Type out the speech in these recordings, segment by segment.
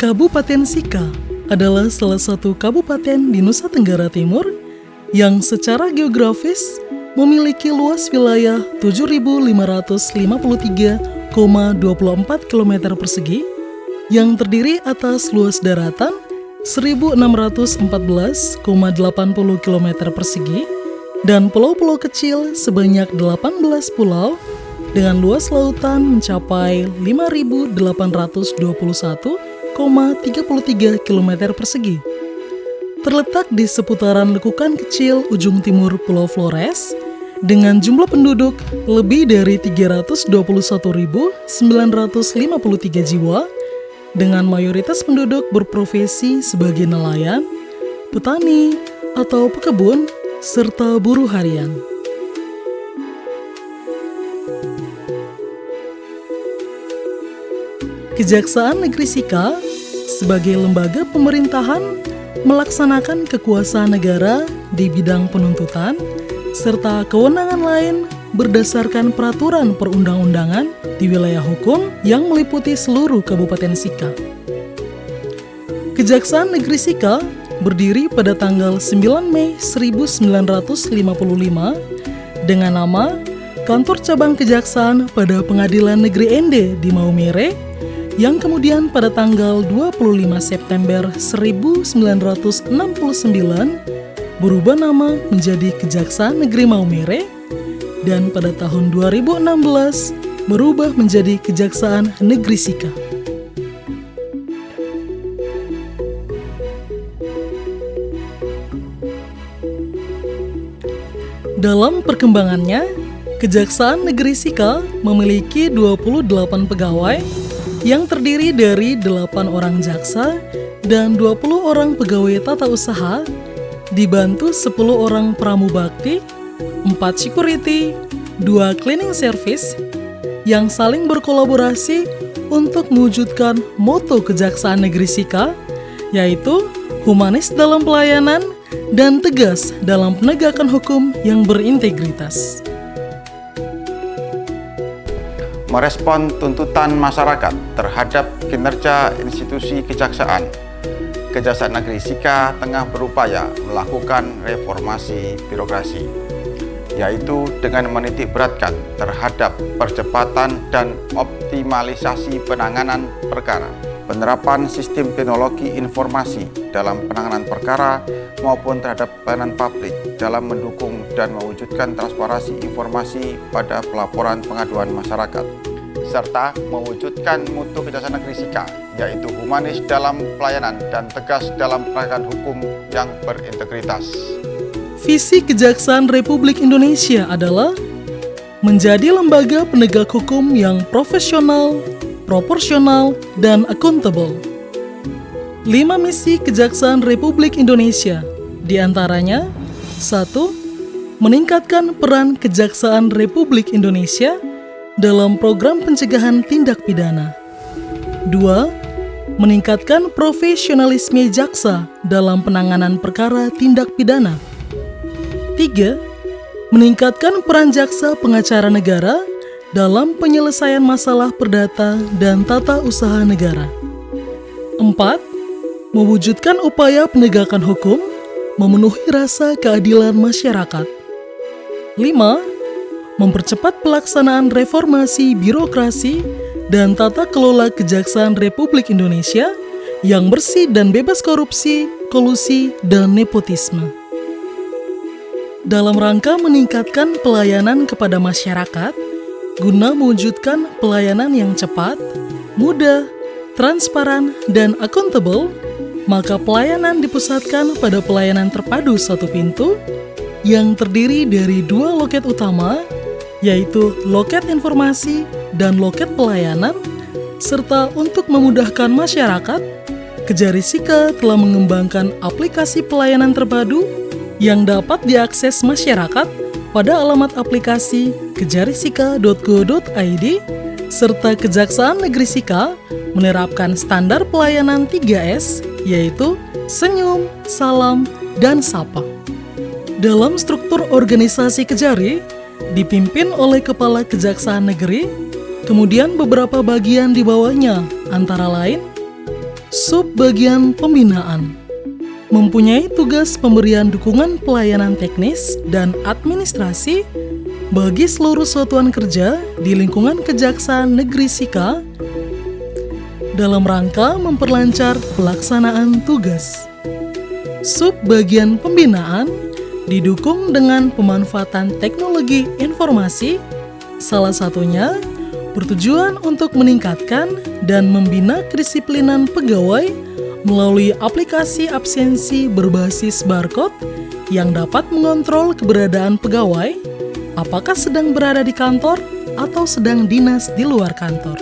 Kabupaten Sika adalah salah satu kabupaten di Nusa Tenggara Timur yang secara geografis memiliki luas wilayah 7.553,24 km persegi yang terdiri atas luas daratan 1.614,80 km persegi dan pulau-pulau kecil sebanyak 18 pulau dengan luas lautan mencapai 5.821,33 km persegi. Terletak di seputaran lekukan kecil ujung timur Pulau Flores dengan jumlah penduduk lebih dari 321.953 jiwa dengan mayoritas penduduk berprofesi sebagai nelayan, petani, atau pekebun, serta buruh harian. Kejaksaan Negeri Sika sebagai lembaga pemerintahan melaksanakan kekuasaan negara di bidang penuntutan serta kewenangan lain berdasarkan peraturan perundang-undangan di wilayah hukum yang meliputi seluruh Kabupaten Sika. Kejaksaan Negeri Sika berdiri pada tanggal 9 Mei 1955 dengan nama Kantor Cabang Kejaksaan pada Pengadilan Negeri Ende di Maumere yang kemudian pada tanggal 25 September 1969 berubah nama menjadi Kejaksaan Negeri Maumere dan pada tahun 2016 berubah menjadi Kejaksaan Negeri Sika. Dalam perkembangannya, Kejaksaan Negeri Sika memiliki 28 pegawai yang terdiri dari 8 orang jaksa dan 20 orang pegawai tata usaha, dibantu 10 orang pramubakti, 4 security, 2 cleaning service, yang saling berkolaborasi untuk mewujudkan moto Kejaksaan Negeri Sika, yaitu humanis dalam pelayanan dan tegas dalam penegakan hukum yang berintegritas. Merespon tuntutan masyarakat terhadap kinerja institusi kejaksaan, Kejaksaan Negeri Sika tengah berupaya melakukan reformasi birokrasi, yaitu dengan menitik beratkan terhadap percepatan dan optimalisasi penanganan perkara, penerapan sistem teknologi informasi dalam penanganan perkara maupun terhadap pelayanan publik dalam mendukung dan mewujudkan transparansi informasi pada pelaporan pengaduan masyarakat, serta mewujudkan mutu Kejaksaan Negeri Sika, yaitu humanis dalam pelayanan dan tegas dalam penegakan hukum yang berintegritas. Visi Kejaksaan Republik Indonesia adalah menjadi lembaga penegak hukum yang profesional, proporsional, dan accountable. 5 misi Kejaksaan Republik Indonesia, diantaranya 1. Meningkatkan peran Kejaksaan Republik Indonesia dalam program pencegahan tindak pidana. 2. Meningkatkan profesionalisme jaksa dalam penanganan perkara tindak pidana. 3. Meningkatkan peran jaksa pengacara negara dalam penyelesaian masalah perdata dan tata usaha negara. 4. Mewujudkan upaya penegakan hukum memenuhi rasa keadilan masyarakat. 5. Mempercepat pelaksanaan reformasi birokrasi dan tata kelola Kejaksaan Republik Indonesia yang bersih dan bebas korupsi, kolusi, dan nepotisme. Dalam rangka meningkatkan pelayanan kepada masyarakat, guna mewujudkan pelayanan yang cepat, mudah, transparan, dan accountable, maka pelayanan dipusatkan pada pelayanan terpadu satu pintu yang terdiri dari 2 loket utama, yaitu loket informasi dan loket pelayanan, serta untuk memudahkan masyarakat, Kejari Sika telah mengembangkan aplikasi pelayanan terpadu yang dapat diakses masyarakat pada alamat aplikasi kejarisika.go.id, serta Kejaksaan Negeri Sika menerapkan standar pelayanan 3S, yaitu senyum, salam, dan sapa. Dalam struktur organisasi Kejari, dipimpin oleh Kepala Kejaksaan Negeri, kemudian beberapa bagian di bawahnya, antara lain Subbagian pembinaan mempunyai tugas pemberian dukungan pelayanan teknis dan administrasi bagi seluruh satuan kerja di lingkungan Kejaksaan Negeri Sika dalam rangka memperlancar pelaksanaan tugas. Subbagian pembinaan didukung dengan pemanfaatan teknologi informasi, salah satunya bertujuan untuk meningkatkan dan membina kedisiplinan pegawai melalui aplikasi absensi berbasis barcode yang dapat mengontrol keberadaan pegawai, apakah sedang berada di kantor atau sedang dinas di luar kantor.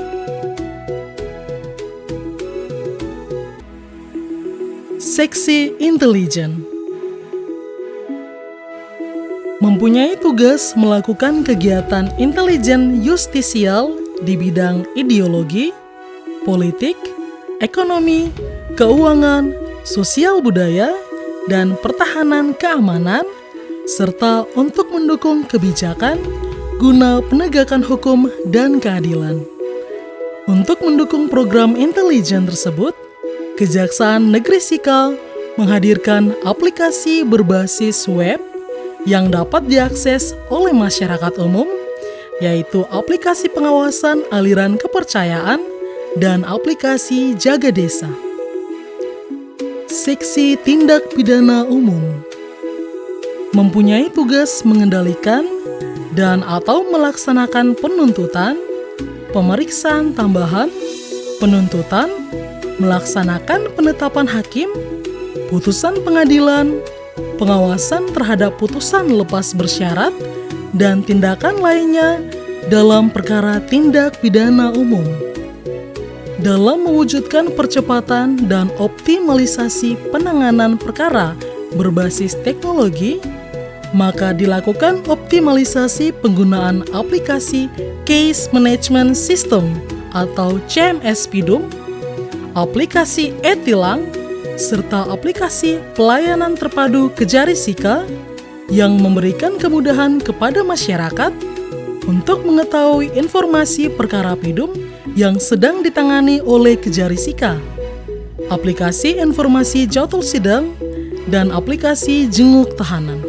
Seksi intelijen mempunyai tugas melakukan kegiatan intelijen justisial di bidang ideologi, politik, ekonomi, keuangan, sosial budaya, dan pertahanan keamanan, serta untuk mendukung kebijakan guna penegakan hukum dan keadilan. Untuk mendukung program intelijen tersebut, Kejaksaan Negeri Sika menghadirkan aplikasi berbasis web yang dapat diakses oleh masyarakat umum, yaitu aplikasi pengawasan aliran kepercayaan dan aplikasi Jaga Desa. Seksi Tindak Pidana Umum mempunyai tugas mengendalikan dan atau melaksanakan penuntutan, pemeriksaan tambahan, penuntutan, melaksanakan penetapan hakim, putusan pengadilan, pengawasan terhadap putusan lepas bersyarat, dan tindakan lainnya dalam perkara tindak pidana umum. Dalam mewujudkan percepatan dan optimalisasi penanganan perkara berbasis teknologi, maka dilakukan optimalisasi penggunaan aplikasi Case Management System atau CMS PIDUM, aplikasi e-tilang, serta aplikasi pelayanan terpadu Kejari Sika yang memberikan kemudahan kepada masyarakat untuk mengetahui informasi perkara PIDUM yang sedang ditangani oleh Kejari Sika, aplikasi informasi jadwal sidang, dan aplikasi jenguk tahanan.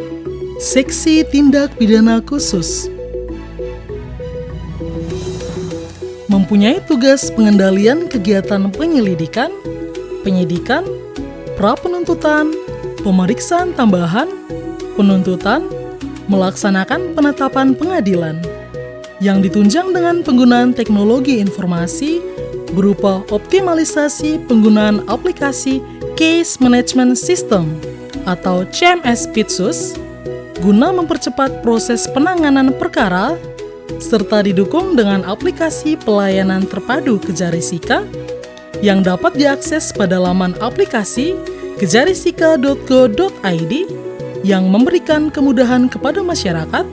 Seksi Tindak Pidana Khusus mempunyai tugas pengendalian kegiatan penyelidikan, penyidikan, pra-penuntutan, pemeriksaan tambahan, penuntutan, melaksanakan penetapan pengadilan, yang ditunjang dengan penggunaan teknologi informasi berupa optimalisasi penggunaan aplikasi Case Management System atau CMS PIDSUS guna mempercepat proses penanganan perkara, serta didukung dengan aplikasi pelayanan terpadu Kejari Sika yang dapat diakses pada laman aplikasi kejarisika.go.id yang memberikan kemudahan kepada masyarakat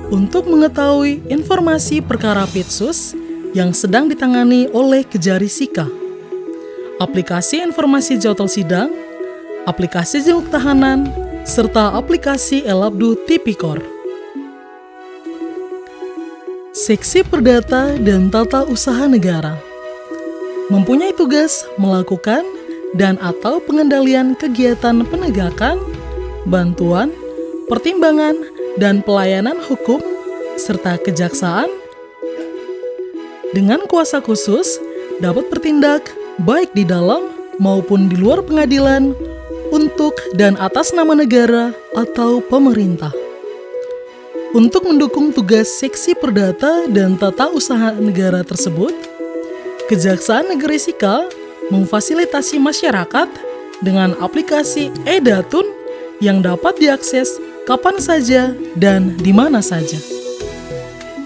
untuk mengetahui informasi perkara PIDSUS yang sedang ditangani oleh Kejari Sika, aplikasi informasi jadwal sidang, aplikasi jenguk tahanan, serta aplikasi Elabdu Tipikor. Seksi Perdata dan Tata Usaha Negara mempunyai tugas melakukan dan atau pengendalian kegiatan penegakan, bantuan, pertimbangan, dan pelayanan hukum, serta kejaksaan dengan kuasa khusus dapat bertindak baik di dalam maupun di luar pengadilan untuk dan atas nama negara atau pemerintah. Untuk mendukung tugas Seksi Perdata dan Tata Usaha Negara tersebut, Kejaksaan Negeri Sika memfasilitasi masyarakat dengan aplikasi e-Datun yang dapat diakses kapan saja dan di mana saja.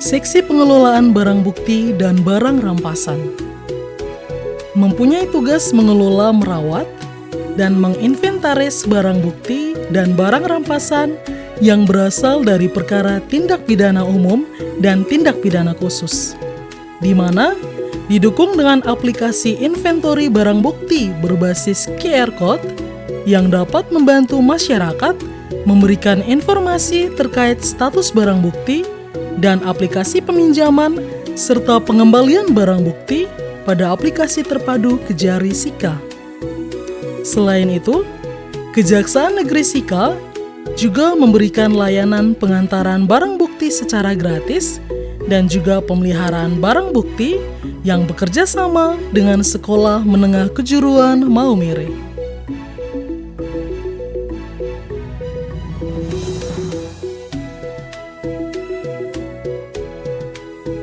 Seksi Pengelolaan Barang Bukti dan Barang Rampasan mempunyai tugas mengelola, merawat, dan menginventaris barang bukti dan barang rampasan yang berasal dari perkara tindak pidana umum dan tindak pidana khusus, di mana didukung dengan aplikasi inventory barang bukti berbasis QR Code yang dapat membantu masyarakat memberikan informasi terkait status barang bukti dan aplikasi peminjaman serta pengembalian barang bukti pada aplikasi terpadu Kejari Sika. Selain itu, Kejaksaan Negeri Sika juga memberikan layanan pengantaran barang bukti secara gratis dan juga pemeliharaan barang bukti yang bekerja sama dengan Sekolah Menengah Kejuruan Maumere.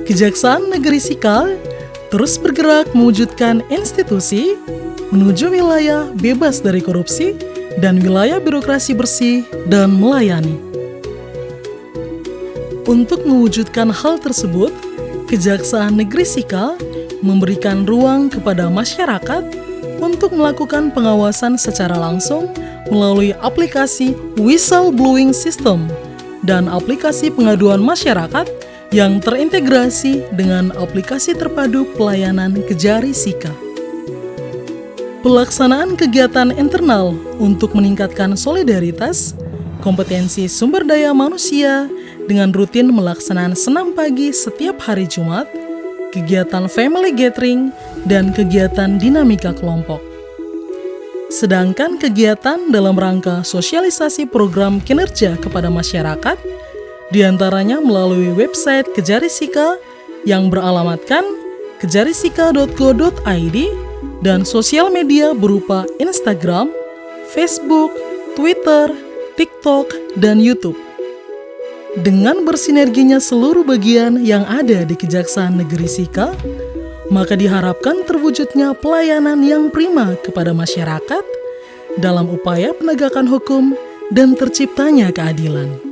Kejaksaan Negeri Sika terus bergerak mewujudkan institusi menuju wilayah bebas dari korupsi dan wilayah birokrasi bersih dan melayani. Untuk mewujudkan hal tersebut, Kejaksaan Negeri Sika memberikan ruang kepada masyarakat untuk melakukan pengawasan secara langsung melalui aplikasi whistleblowing system dan aplikasi pengaduan masyarakat yang terintegrasi dengan aplikasi terpadu pelayanan Kejari Sika. Pelaksanaan kegiatan internal untuk meningkatkan solidaritas, kompetensi sumber daya manusia dengan rutin melaksanakan senam pagi setiap hari Jumat, kegiatan family gathering, dan kegiatan dinamika kelompok. Sedangkan kegiatan dalam rangka sosialisasi program kinerja kepada masyarakat, diantaranya melalui website Kejari Sika yang beralamatkan kejarisika.go.id dan sosial media berupa Instagram, Facebook, Twitter, TikTok, dan YouTube. Dengan bersinerginya seluruh bagian yang ada di Kejaksaan Negeri Sika, maka diharapkan terwujudnya pelayanan yang prima kepada masyarakat dalam upaya penegakan hukum dan terciptanya keadilan.